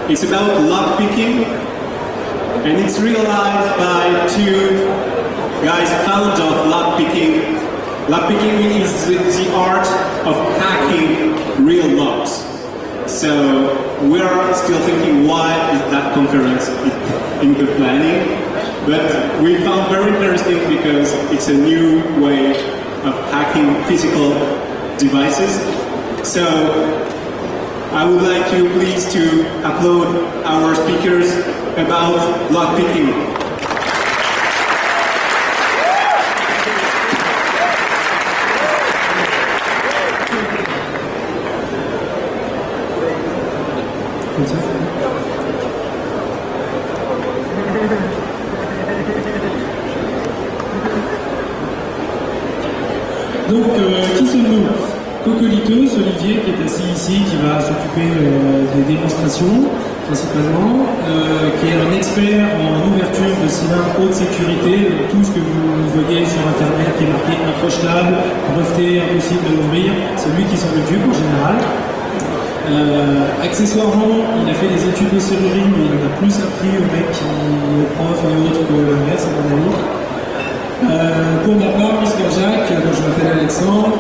It's about lock picking, and it's realized by two guys fond of lock picking. Lock picking is the art of hacking real locks. So we are still thinking why is that conference in the planning, but we found very interesting because it's a new way of hacking physical devices. So I would like you please to applaud our speakers about lockpicking. Donc, qui sommes-nous? Coquelitos, Olivier qui est assis ici, qui va s'occuper des démonstrations principalement, qui est un expert en ouverture de cylindres haute sécurité, donc tout ce que vous voyez sur internet qui est marqué incrochable, breveté, impossible de l'ouvrir, c'est lui qui s'en occupe en général. Accessoirement, il a fait des études de serrurerie, mais il en a plus appris aux mecs aux profs et autres que l'inverse à mon avis. Pour ma part, Mr. Jacques, je m'appelle Alexandre,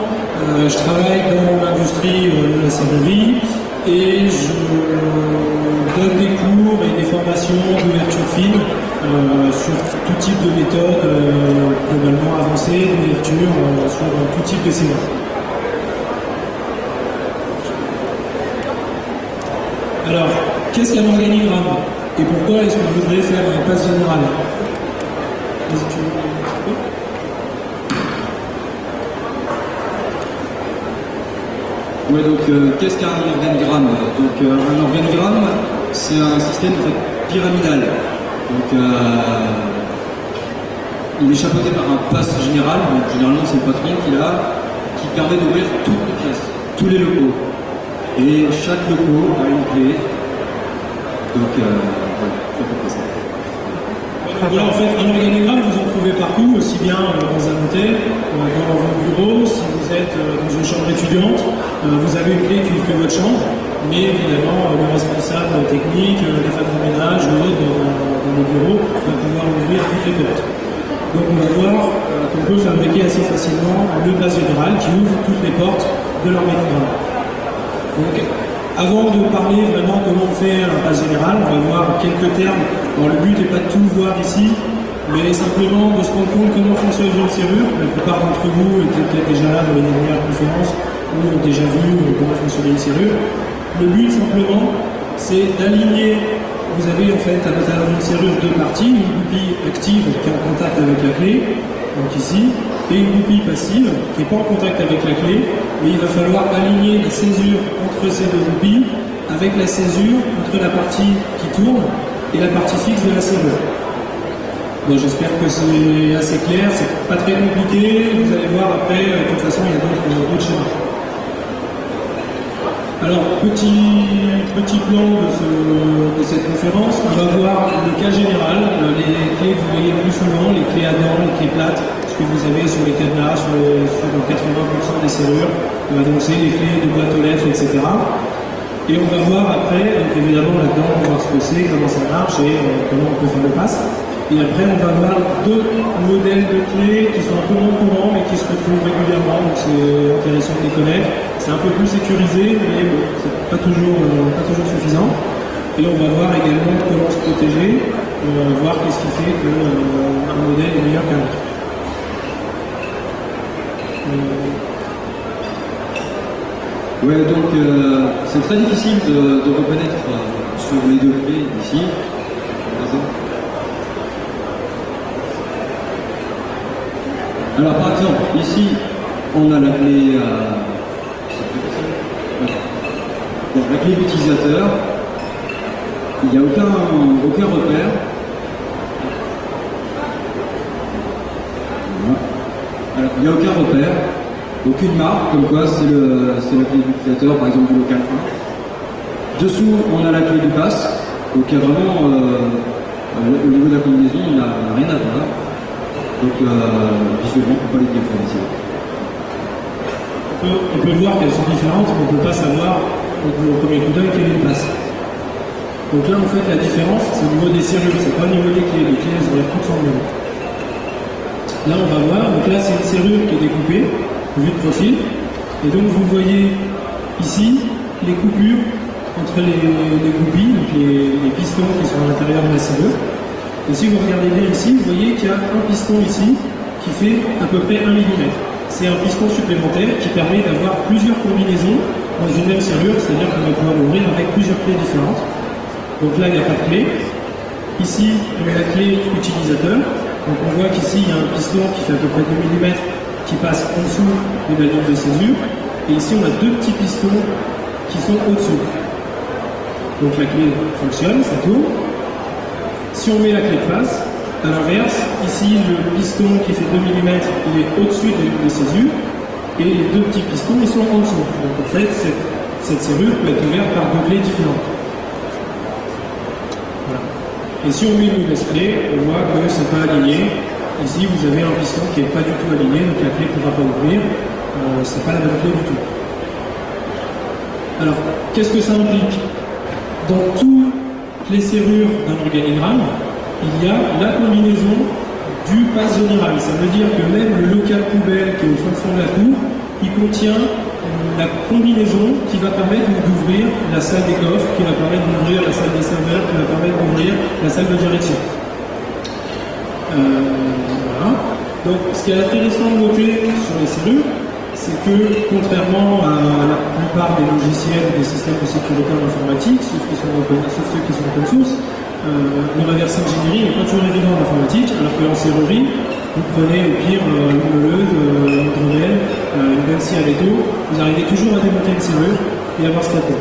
je travaille dans l'industrie de la serrurerie et je donne des cours et des formations d'ouverture fine sur tout type de méthode globalement avancée d'ouverture sur tout type de cylindre. Alors, qu'est-ce qu'un organigramme et pourquoi est-ce qu'on voudrait faire un pass général? Ouais, donc qu'est-ce qu'un organigramme? Donc un organigramme, c'est un système en fait, pyramidal. Donc il est chapeauté par un pass général, donc généralement c'est le patron qui permet d'ouvrir toutes les pièces, tous les locaux. Et chaque loco a une clé. Donc voilà, c'est à peu près ça. Voilà, en fait, un organigramme, vous en trouvez partout, aussi bien dans un hôtel, dans vos bureaux, si vous êtes dans une chambre étudiante, vous avez une clé qui ouvre que votre chambre, mais évidemment, le responsable technique, les femmes de ménage ou autres dans les bureaux va pouvoir ouvrir toutes les portes. Donc on va voir qu'on peut fabriquer assez facilement le pass général qui ouvre toutes les portes de l'organigramme. Donc, avant de parler vraiment comment on fait un pass général, on va voir quelques termes. Alors, le but n'est pas de tout voir ici, mais simplement de se rendre compte comment fonctionne une serrure. La plupart d'entre vous étaient peut-être déjà là dans les dernières conférences ou ont déjà vu comment fonctionnait une serrure. Le but simplement, c'est d'aligner. Vous avez en fait à l'intérieur d'une serrure deux parties, une goupille active qui est en contact avec la clé, donc ici, et une goupille passive qui n'est pas en contact avec la clé, mais il va falloir aligner la césure entre ces deux goupilles avec la césure entre la partie qui tourne et la partie fixe de la serrure. Bon, j'espère que c'est assez clair, c'est pas très compliqué, vous allez voir après, de toute façon il y a d'autres schémas. Alors, petit plan de cette conférence, on va voir le cas général, les clés que vous voyez plus souvent, les clés à dents, les clés plates, ce que vous avez sur les cadenas, sur 80% des serrures, donc c'est les clés de boîte aux lettres, etc. Et on va voir après, donc évidemment là-dedans, on va voir ce que c'est, comment ça marche et comment on peut faire le pass. Et après, on va voir d'autres modèles de clés qui sont un peu moins courants mais qui se retrouvent régulièrement, donc c'est intéressant de les connaître. C'est un peu plus sécurisé, mais bon, c'est pas toujours suffisant. Et on va voir également comment se protéger, voir qu'est-ce qui fait qu'un modèle est meilleur qu'un autre. Ouais, donc c'est très difficile de reconnaître sur les deux clés ici. Alors par exemple, ici, on a la clé, la clé d'utilisateur. Il n'y a aucun repère. Alors, il n'y a aucun repère, aucune marque, comme quoi c'est la clé d'utilisateur, par exemple du local 1. Dessous, on a la clé du pass, donc il y a vraiment, au niveau de la combinaison, on n'a rien à voir. Donc visuellement, on peut pas les différencier. On peut voir qu'elles sont différentes, mais on ne peut pas savoir au premier coup d'œil quelle est le pass. Donc là, en fait, la différence, c'est au niveau des serrures, c'est pas au niveau des clés. Les clés, elles auraient toutes semblé. Là, on va voir, donc là, c'est une serrure qui est découpée, vue de profil. Et donc, vous voyez ici les coupures entre les goupilles, donc les pistons qui sont à l'intérieur de la serrure. Et si vous regardez bien ici, vous voyez qu'il y a un piston ici qui fait à peu près 1 mm. C'est un piston supplémentaire qui permet d'avoir plusieurs combinaisons dans une même serrure, c'est-à-dire qu'on va pouvoir l'ouvrir avec plusieurs clés différentes. Donc là, il n'y a pas de clé. Ici, on a la clé utilisateur. Donc on voit qu'ici, il y a un piston qui fait à peu près 2 mm qui passe en dessous du bâton de césure. Et ici, on a deux petits pistons qui sont au-dessous. Donc la clé fonctionne, ça tourne. Si on met la clé de passe, à l'inverse, ici, le piston qui fait 2 mm, il est au-dessus des césures. Et les deux petits pistons, ils sont en dessous. Donc en fait, cette serrure peut être ouverte par deux clés différentes. Voilà. Et si on met une mauvaise clé, on voit que c'est pas aligné. Ici, vous avez un piston qui n'est pas du tout aligné, donc la clé ne pourra pas ouvrir. C'est pas la bonne clé du tout. Alors, qu'est-ce que ça implique? Dans toutes les serrures d'un organigramme, il y a la combinaison du pass général. Ça veut dire que même le local poubelle qui est au fond de la cour, il contient la combinaison qui va permettre d'ouvrir la salle des coffres, qui va permettre d'ouvrir la salle des serveurs, qui va permettre d'ouvrir la salle de direction. Voilà. Donc, ce qui est intéressant de noter sur les cellules, c'est que contrairement à la plupart des logiciels des systèmes de sécurité en informatique, sauf ceux qui sont open source, le reverse engineering n'est pas toujours évident en informatique, alors qu'en serrurerie, vous prenez au pire une meuleuse, une grenelle, une benne scie à l'étau, vous arrivez toujours à démonter une serrure et à voir ce qu'il y a.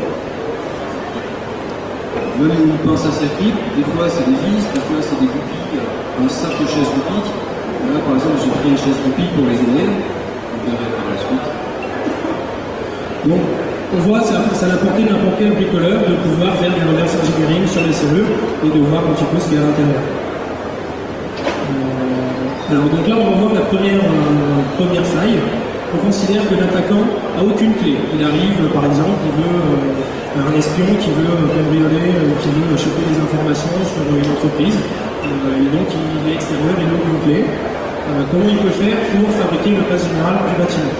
Même une pince à circuit, des fois c'est des vis, des fois c'est des goupilles, un sac de chaises goupilles. Là par exemple j'ai pris une chaise goupille pour les ouvrir, on verra par la suite. Donc on voit ça à la portée de n'importe quel bricoleur de pouvoir faire du reverse engineering sur les cellules et de voir un petit peu ce qu'il y a à l'intérieur. Alors donc là on va voir la première faille. On considère que l'attaquant n'a aucune clé. Il arrive par exemple, il veut un espion qui veut cambrioler, qui veut choper des informations sur une entreprise, et donc il est extérieur, il n'a aucune clé. Comment il peut faire pour fabriquer le pass général du bâtiment?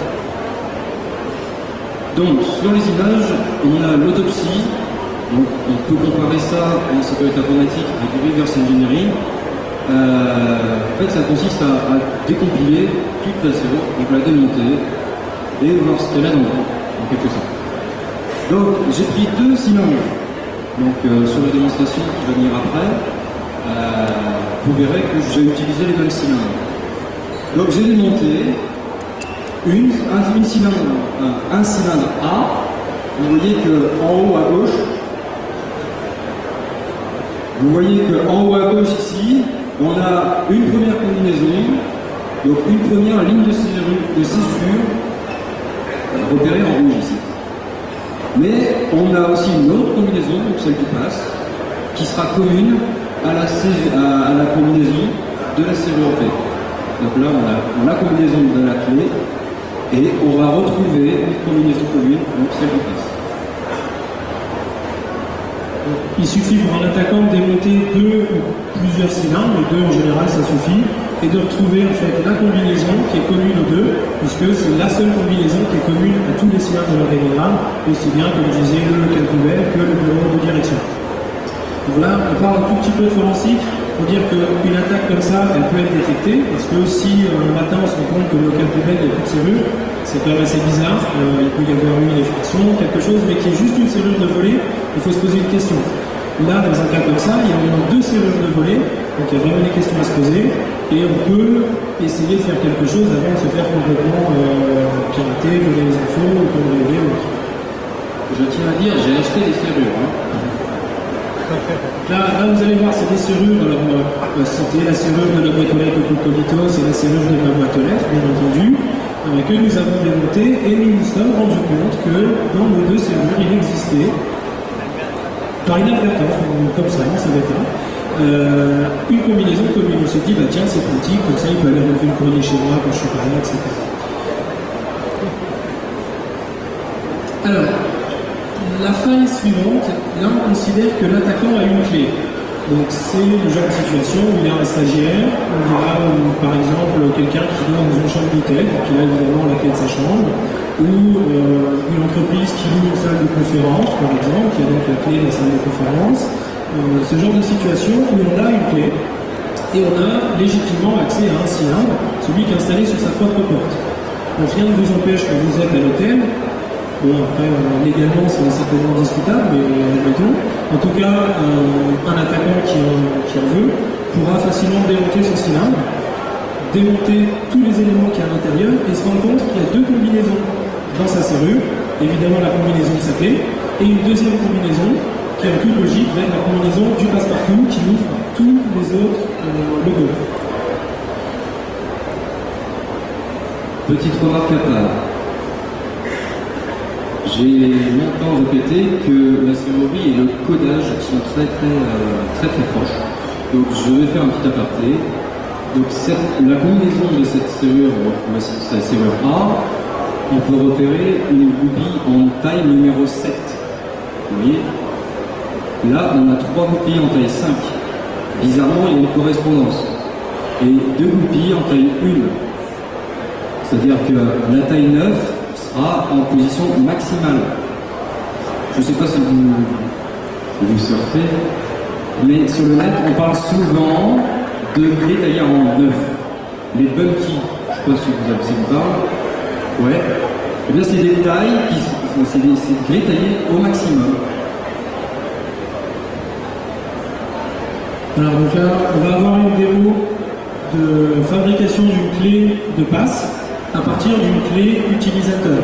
Donc, sur les images, on a l'autopsie. Donc, on peut comparer ça en sécurité informatique avec du reverse engineering. En fait, ça consiste à décompiler toute la serrure, donc la démonter et voir ce qu'elle a en quelque sorte. Donc, j'ai pris deux cylindres. Donc, sur la démonstration qui va venir après, vous verrez que j'ai utilisé les mêmes cylindres. Donc, j'ai démonté un cylindre A. Vous voyez qu'en haut à gauche, ici, on a une première combinaison, donc une première ligne de césure repérée en rouge ici. Mais on a aussi une autre combinaison, donc celle qui passe, qui sera commune à la combinaison de la serrure P. Donc là, on a la combinaison de la clé. Et on va retrouver une combinaison commune, donc celle qui passe. Il suffit pour un attaquant de démonter deux ou plusieurs cylindres, mais deux en général ça suffit, et de retrouver en fait la combinaison qui est commune aux deux, puisque c'est la seule combinaison qui est commune à tous les cylindres de l'organigramme, aussi bien comme je disais le local poubelle que le bureau de direction. Donc là, on parle un tout petit peu de forensique pour dire qu'une attaque comme ça, elle peut être détectée, parce que si le matin on se rend compte que le local poubelle n'est plus de serrure, c'est quand même assez bizarre, il peut y avoir eu une effraction, quelque chose, mais qui est juste une serrure de volet, il faut se poser une question. Là, dans un cas comme ça, il y a au moins deux serrures de volet, donc il y a vraiment des questions à se poser, et on peut essayer de faire quelque chose avant de se faire complètement pirater, voler les infos, ou cambrioler ou autre. Je tiens à dire, j'ai acheté des serrures. Là, vous allez voir, c'est des serrures. Alors, c'était la serrure de la boîte aux lettres de Cocolito, c'est la serrure de ma boîte aux lettres, bien entendu, que nous avons démontée, et nous nous sommes rendus compte que dans nos deux serrures, il existait, par inadvertance, comme ça, on ne savait pas, une combinaison commune. On s'est dit, bah tiens, c'est pratique, comme ça, il peut aller relever le courrier chez moi quand je suis pas là, etc. Alors, la faille suivante, là on considère que l'attaquant a une clé. Donc c'est le genre de situation où il y a un stagiaire, où il y a par exemple quelqu'un qui est dans une chambre d'hôtel, qui a évidemment la clé de sa chambre, ou une entreprise qui loue une salle de conférence, par exemple, qui a donc la clé de la salle de conférence. Ce genre de situation où on a une clé et on a légitimement accès à un cylindre, celui qui est installé sur sa propre porte. Donc rien ne vous empêche que vous êtes à l'hôtel. Bon, après, légalement, c'est certainement discutable, mais admettons. En tout cas, un attaquant qui en veut pourra facilement démonter son cylindre, démonter tous les éléments qu'il y a à l'intérieur et se rendre compte qu'il y a deux combinaisons dans sa serrure. Évidemment, la combinaison de sa clé et une deuxième combinaison qui est en toute logique vers la combinaison du passe-partout qui ouvre tous les autres logos. Petite remarque à part. J'ai longtemps répété que la serrurerie et le codage sont très proches. Donc je vais faire un petit aparté. Donc la combinaison de cette serrure, voici la serrure A, on peut repérer une goupille en taille numéro 7. Vous voyez? Là, on a 3 goupilles en taille 5. Bizarrement, il y a une correspondance. Et 2 goupilles en taille 1. C'est-à-dire que la taille 9 sera en position maximale. Je ne sais pas si vous surfez, mais sur le net, on parle souvent de clés taillées en 9. Les bunky, je ne sais pas si vous parlez. Ouais. Eh bien, c'est des tailles c'est des clés taillées au maximum. Alors donc là, on va avoir une démo de fabrication d'une clé de passe à partir d'une clé utilisateur.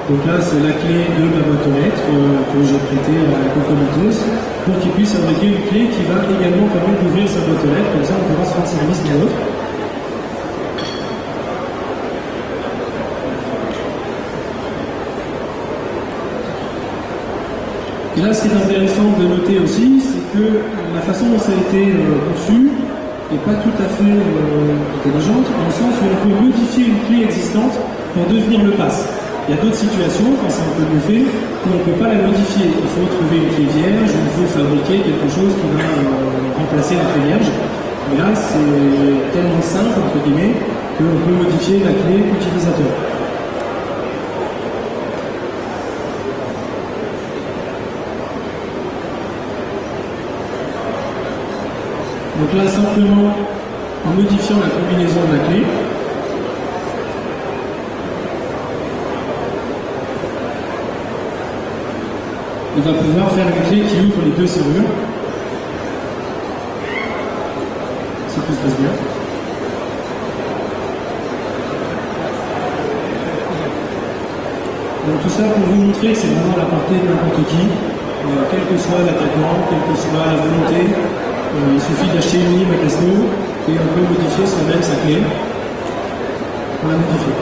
Donc là, c'est la clé de ma boîte aux lettres que j'ai prêtée à Concomitos pour qu'il puisse fabriquer une clé qui va également permettre d'ouvrir sa boîte aux lettres, comme ça on pourra se rendre service à l'autre. Et là, ce qui est intéressant de noter aussi, c'est que la façon dont ça a été conçu n'est pas tout à fait intelligente, dans le sens où on peut modifier une clé existante pour devenir le pass. Il y a d'autres situations, quand c'est un peu mieux fait, où on ne peut pas la modifier. Il faut trouver une clé vierge, il faut fabriquer quelque chose qui va remplacer la clé vierge. Mais là, c'est tellement simple, entre guillemets, qu'on peut modifier la clé utilisateur. Donc là, simplement, en modifiant la combinaison de la clé, on va pouvoir faire une clé qui ouvre les deux serrures. Si tout se passe bien. Donc tout ça pour vous montrer que c'est vraiment la portée de n'importe qui, quel que soit l'attaquant, quelle que soit la volonté. Il suffit d'acheter une ligne à Casino et on peut modifier soi-même sa clé. On la modifie.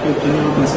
Et obtenir un pass.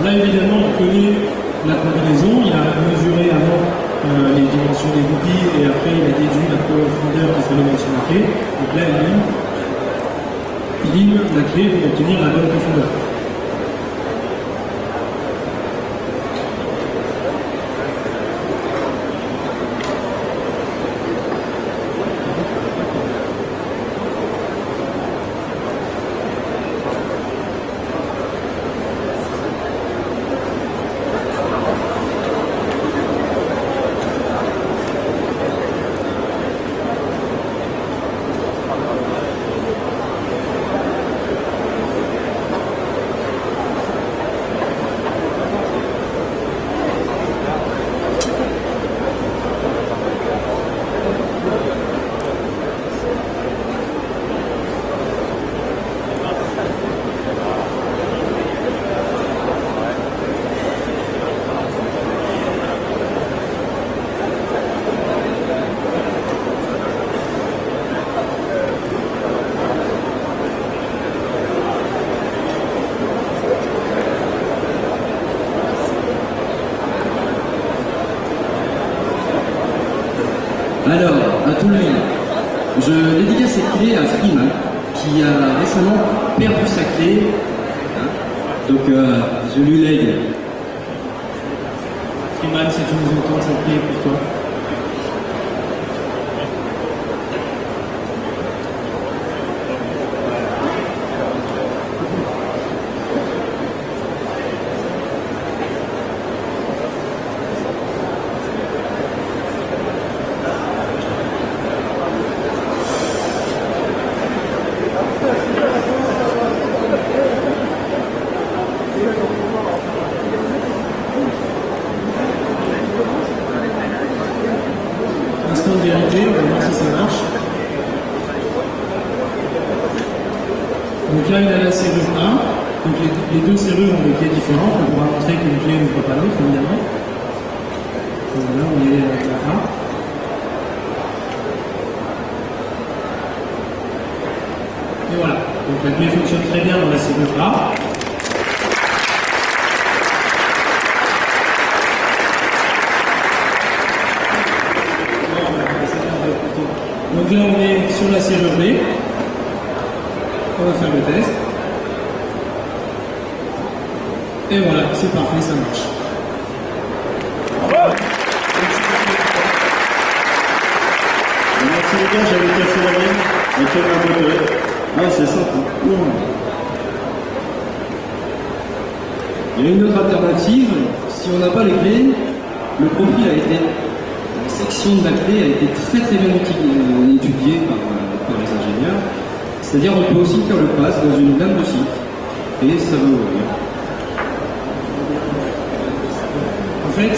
Là, évidemment, on connaît la combinaison. Il a mesuré avant les dimensions des goupilles et après, il a déduit la profondeur qu'il fallait mettre sur la clé. Donc là, il lime la clé pour obtenir la bonne profondeur. Alors, à tout le monde, je dédicace cette clé à Freeman, qui a récemment perdu sa clé. Hein. Donc, je lui lègue. Freeman, si tu nous entends, cette clé est pour toi. Instant de vérité, on va voir si ça marche. Donc là, il a la serrure 1. Donc les deux serrures ont des clés différentes. On pourra montrer qu'une clé n'ouvre pas l'autre, évidemment. Donc là, on est avec la 1. Et voilà. Donc la clé fonctionne très bien dans la serrure A. Donc là, on est sur la serrure B. On va faire le test. Et voilà, c'est parfait, ça marche. Merci les gars, j'avais cassé la mienne avec un moteur. Ah, c'est simple. Il y a une autre alternative, si on n'a pas les clés, le profil a été, la section de la clé a été très très bien étudiée par les ingénieurs. C'est-à-dire on peut aussi faire le pass dans une lame de scie et ça va ouvrir. En fait,